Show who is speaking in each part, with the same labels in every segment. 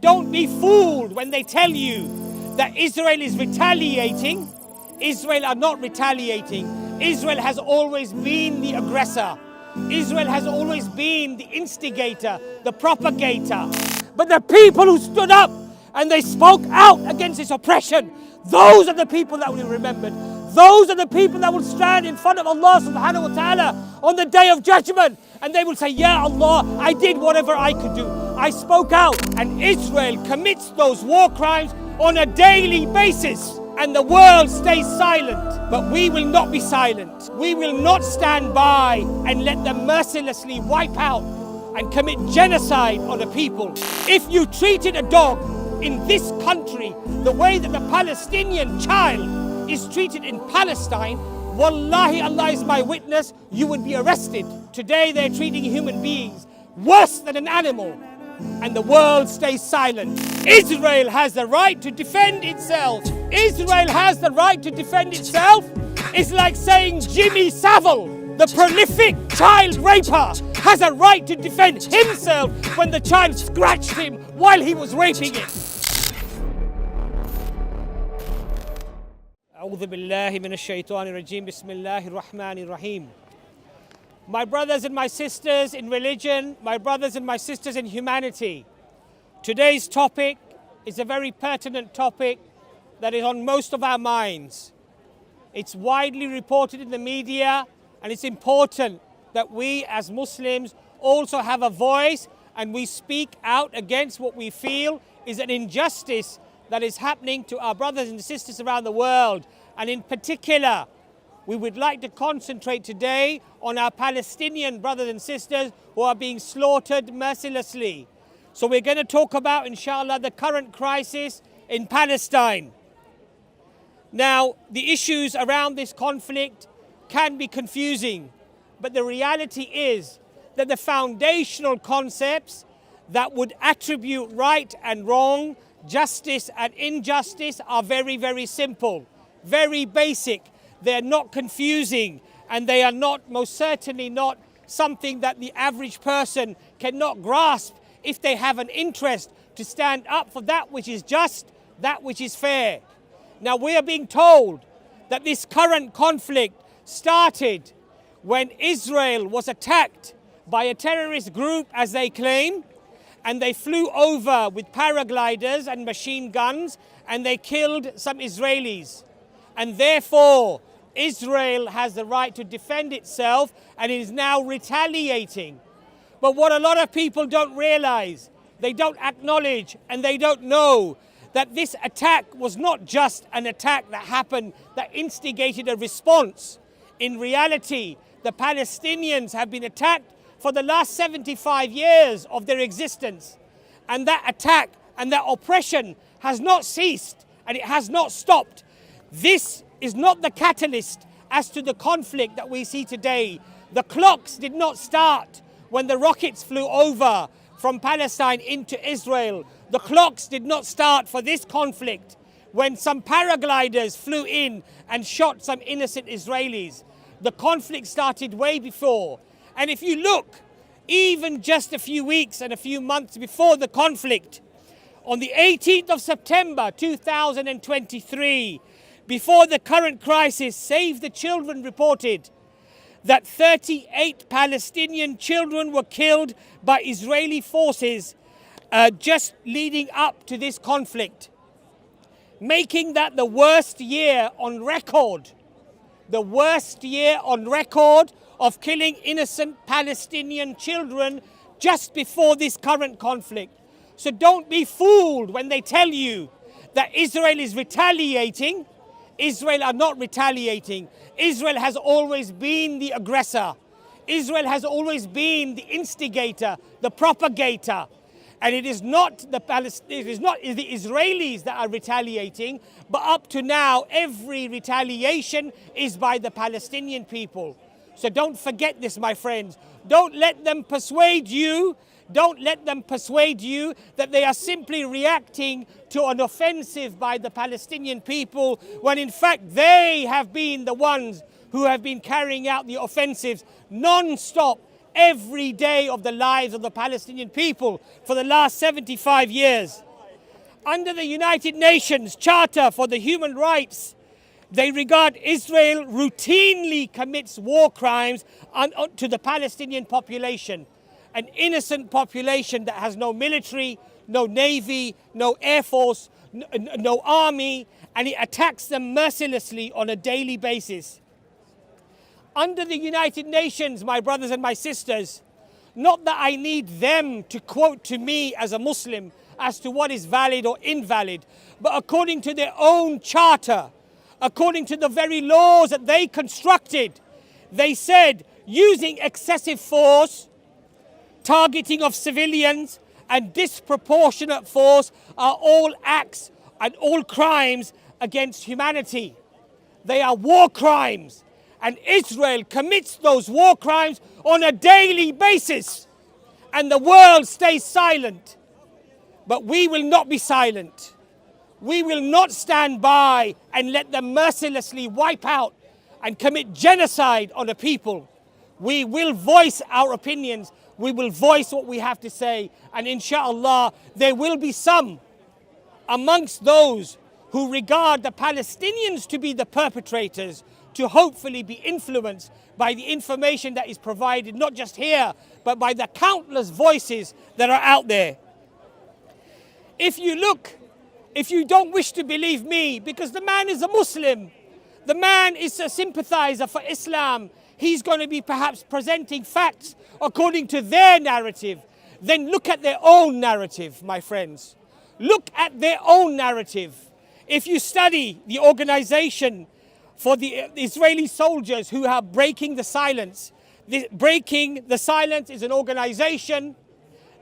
Speaker 1: Don't be fooled when they tell you that Israel is retaliating. Israel are not retaliating. Israel has always been the aggressor. Israel has always been the instigator, the propagator. But the people who stood up and they spoke out against this oppression, those are the people that will be remembered. Those are the people that will stand in front of Allah subhanahu wa ta'ala on the day of judgment. And they will say, Ya Allah, I did whatever I could do. I spoke out. And Israel commits those war crimes on a daily basis. And the world stays silent. But we will not be silent. We will not stand by and let them mercilessly wipe out and commit genocide on a people. If you treated a dog in this country the way that the Palestinian child is treated in Palestine, wallahi, Allah is my witness, you would be arrested. Today they're treating human beings worse than an animal, and the world stays silent. Israel has the right to defend itself. Israel has the right to defend itself. It's like saying Jimmy Savile, the prolific child raper, has a right to defend himself when the child scratched him while he was raping it. أعوذ بالله من الشيطان الرجيم بسم الله الرحمن الرحيم. My brothers and my sisters in religion, my brothers and my sisters in humanity, today's topic is a very pertinent topic that is on most of our minds. It's widely reported in the media, and it's important that we as Muslims also have a voice and we speak out against what we feel is an injustice that is happening to our brothers and sisters around the world. And in particular, we would like to concentrate today on our Palestinian brothers and sisters who are being slaughtered mercilessly. So we're going to talk about, inshallah, the current crisis in Palestine. Now, the issues around this conflict can be confusing, but the reality is that the foundational concepts that would attribute right and wrong, justice and injustice are very, very simple, very basic. They're not confusing, and they are not, most certainly not, something that the average person cannot grasp if they have an interest to stand up for that which is just, that which is fair. Now, we are being told that this current conflict started when Israel was attacked by a terrorist group, as they claim, and they flew over with paragliders and machine guns, and they killed some Israelis. And therefore, Israel has the right to defend itself, and it is now retaliating. But what a lot of people don't realize, they don't acknowledge, and they don't know that this attack was not just an attack that happened, that instigated a response. In reality, the Palestinians have been attacked for the last 75 years of their existence. And that attack and that oppression has not ceased, and it has not stopped. This is not the catalyst as to the conflict that we see today. The clocks did not start when the rockets flew over from Palestine into Israel. The clocks did not start for this conflict when some paragliders flew in and shot some innocent Israelis. The conflict started way before. And if you look, even just a few weeks and a few months before the conflict, on the 18th of September 2023, before the current crisis, Save the Children reported that 38 Palestinian children were killed by Israeli forces just leading up to this conflict, making that the worst year on record, the worst year on record of killing innocent Palestinian children just before this current conflict. So don't be fooled when they tell you that Israel is retaliating. Israel are not retaliating. Israel has always been the aggressor. Israel has always been the instigator, the propagator. And it is not the Israelis that are retaliating, but up to now, every retaliation is by the Palestinian people. So don't forget this, my friends. Don't let them persuade you. Don't let them persuade you that they are simply reacting to an offensive by the Palestinian people, when in fact they have been the ones who have been carrying out the offensives non-stop every day of the lives of the Palestinian people for the last 75 years. Under the United Nations Charter for the Human Rights, they regard Israel routinely commits war crimes to the Palestinian population, an innocent population that has no military, no navy, no air force, no army, and it attacks them mercilessly on a daily basis. Under the United Nations, my brothers and my sisters, not that I need them to quote to me as a Muslim as to what is valid or invalid, but according to their own charter, according to the very laws that they constructed, they said using excessive force, targeting of civilians, and disproportionate force are all acts and all crimes against humanity. They are war crimes, and Israel commits those war crimes on a daily basis, and the world stays silent. But we will not be silent. We will not stand by and let them mercilessly wipe out and commit genocide on a people. We will voice our opinions. We will voice what we have to say. And inshallah, there will be some amongst those who regard the Palestinians to be the perpetrators, to hopefully be influenced by the information that is provided, not just here, but by the countless voices that are out there. If you don't wish to believe me, because the man is a Muslim, the man is a sympathizer for Islam, he's going to be perhaps presenting facts according to their narrative, then look at their own narrative, my friends. Look at their own narrative. If you study the organization for the Israeli soldiers who are breaking the silence, Breaking the Silence is an organization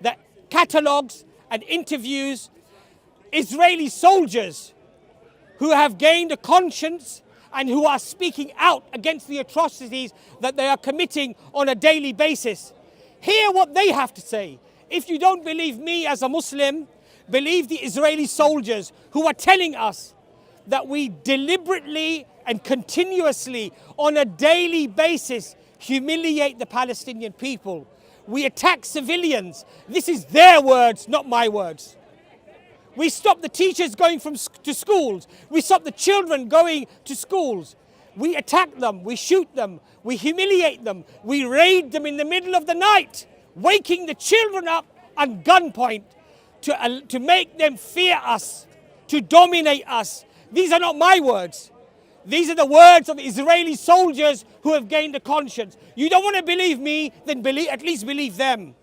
Speaker 1: that catalogues and interviews Israeli soldiers who have gained a conscience and who are speaking out against the atrocities that they are committing on a daily basis. Hear what they have to say. If you don't believe me as a Muslim, believe the Israeli soldiers who are telling us that we deliberately and continuously on a daily basis humiliate the Palestinian people. We attack civilians. This is their words, not my words. We stop the teachers going to schools. We stop the children going to schools. We attack them, we shoot them, we humiliate them, we raid them in the middle of the night, waking the children up at gunpoint to make them fear us, to dominate us. These are not my words. These are the words of Israeli soldiers who have gained a conscience. You don't want to believe me, then at least believe them.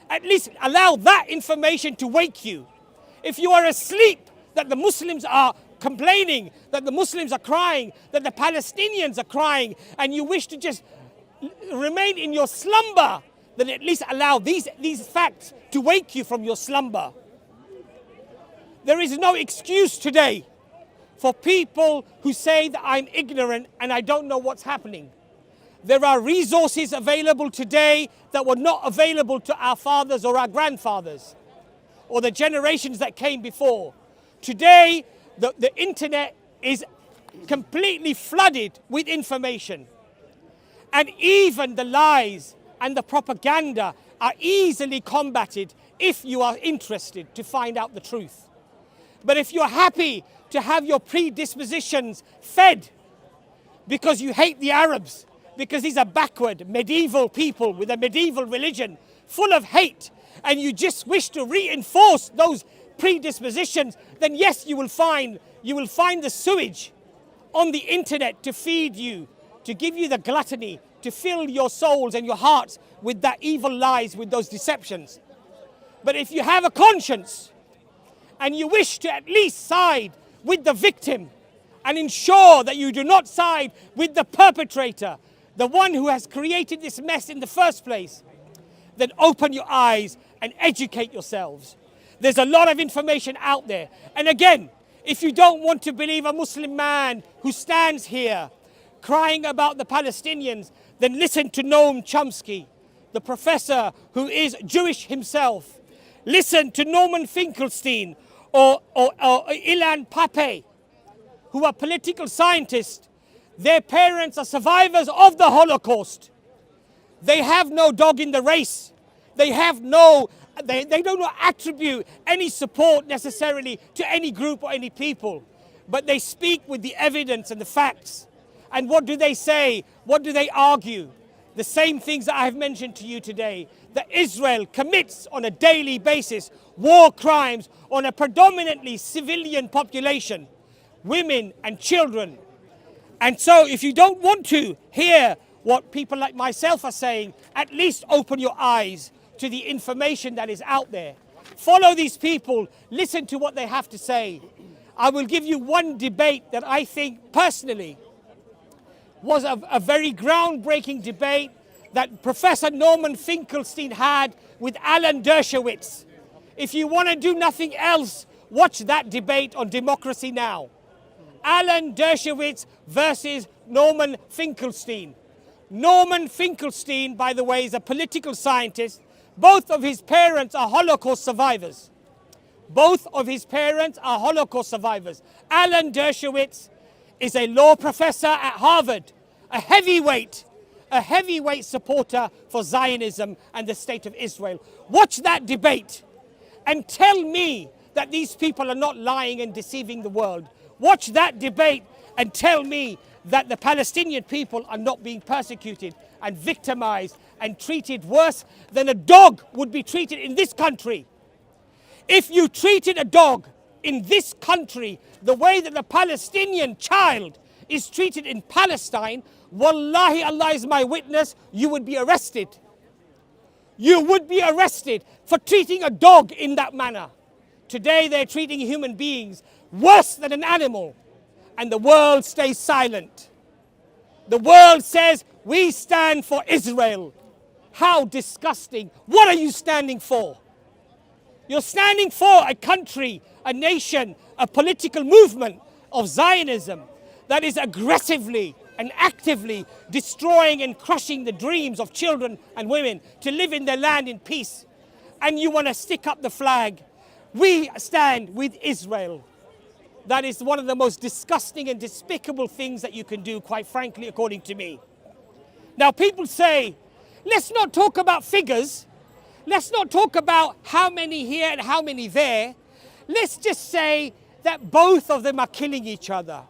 Speaker 1: At least allow that information to wake you. If you are asleep that the Muslims are complaining, that the Muslims are crying, that the Palestinians are crying, and you wish to just remain in your slumber, then at least allow these facts to wake you from your slumber. There is no excuse today for people who say that I'm ignorant and I don't know what's happening. There are resources available today that were not available to our fathers or our grandfathers or the generations that came before. Today, the internet is completely flooded with information. And even the lies and the propaganda are easily combated if you are interested to find out the truth. But if you're happy to have your predispositions fed because you hate the Arabs, because these are backward medieval people with a medieval religion full of hate, and you just wish to reinforce those predispositions, then yes, you will find the sewage on the internet to feed you, to give you the gluttony, to fill your souls and your hearts with that evil lies, with those deceptions. But if you have a conscience and you wish to at least side with the victim and ensure that you do not side with the perpetrator, the one who has created this mess in the first place, then open your eyes and educate yourselves. There's a lot of information out there. And again, if you don't want to believe a Muslim man who stands here crying about the Palestinians, then listen to Noam Chomsky, the professor who is Jewish himself. Listen to Norman Finkelstein or Ilan Pappé, who are political scientists. Their parents are survivors of the Holocaust. They have no dog in the race. They have no they do not attribute any support necessarily to any group or any people, but they speak with the evidence and the facts. And what do they say? What do they argue? The same things that I have mentioned to you today, that Israel commits on a daily basis war crimes on a predominantly civilian population, women and children. And so if you don't want to hear what people like myself are saying, at least open your eyes to the information that is out there. Follow these people, listen to what they have to say. I will give you one debate that I think personally was a very groundbreaking debate that Professor Norman Finkelstein had with Alan Dershowitz. If you want to do nothing else, watch that debate on Democracy Now! Alan Dershowitz versus Norman Finkelstein. Norman Finkelstein, by the way, is a political scientist. Both of his parents are Holocaust survivors. Both of his parents are Holocaust survivors. Alan Dershowitz is a law professor at Harvard, a heavyweight supporter for Zionism and the state of Israel. Watch that debate and tell me that these people are not lying and deceiving the world. Watch that debate and tell me that the Palestinian people are not being persecuted and victimized and treated worse than a dog would be treated in this country. If you treated a dog in this country the way that the Palestinian child is treated in Palestine, wallahi, Allah is my witness, you would be arrested. You would be arrested for treating a dog in that manner. Today they're treating human beings worse than an animal, and the world stays silent. The world says, we stand for Israel. How disgusting. What are you standing for? You're standing for a country, a nation, a political movement of Zionism that is aggressively and actively destroying and crushing the dreams of children and women to live in their land in peace. And you want to stick up the flag. We stand with Israel. That is one of the most disgusting and despicable things that you can do, quite frankly, according to me. Now, people say, let's not talk about figures. Let's not talk about how many here and how many there. Let's just say that both of them are killing each other.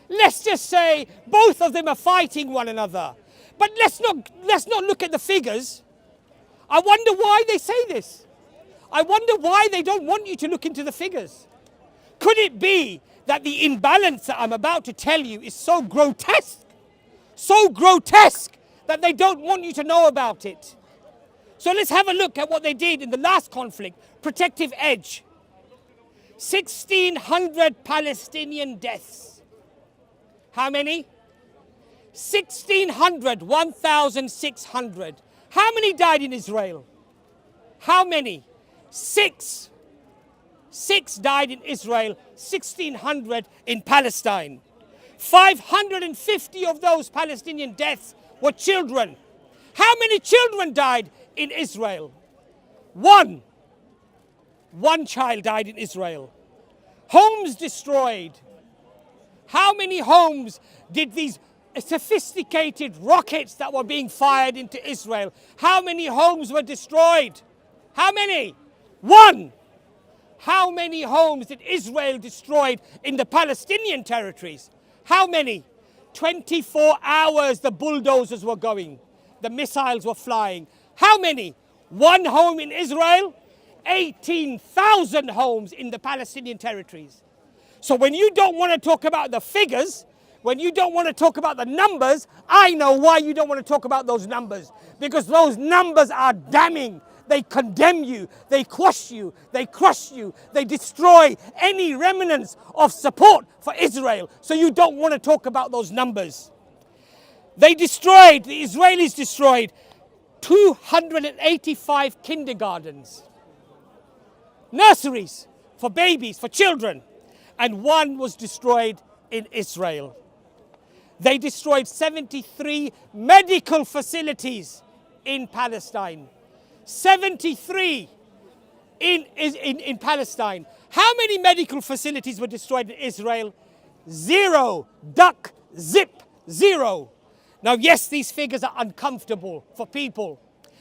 Speaker 1: Let's just say both of them are fighting one another. But let's not look at the figures. I wonder why they say this. I wonder why they don't want you to look into the figures. Could it be that the imbalance that I'm about to tell you is so grotesque that they don't want you to know about it? So let's have a look at what they did in the last conflict, Protective Edge. 1,600 Palestinian deaths. How many? 1,600, 1,600. How many died in Israel? How many? 6. 6 died in Israel, 1,600 in Palestine. 550 of those Palestinian deaths were children. How many children died in Israel? 1. 1 child died in Israel. Homes destroyed. How many homes did these sophisticated rockets that were being fired into Israel, how many homes were destroyed? How many? 1. How many homes did Israel destroy in the Palestinian territories? How many? 24 hours the bulldozers were going. The missiles were flying. How many? 1 home in Israel, 18,000 homes in the Palestinian territories. So when you don't want to talk about the figures, when you don't want to talk about the numbers, I know why you don't want to talk about those numbers. Because those numbers are damning. They condemn you, they quash you, they crush you, they destroy any remnants of support for Israel. So you don't want to talk about those numbers. The Israelis destroyed 285 kindergartens, nurseries for babies, for children, and 1 was destroyed in Israel. They destroyed 73 medical facilities in Palestine. 73 in Palestine. How many medical facilities were destroyed in Israel? 0. Duck, zip, 0. Now, yes, these figures are uncomfortable for people.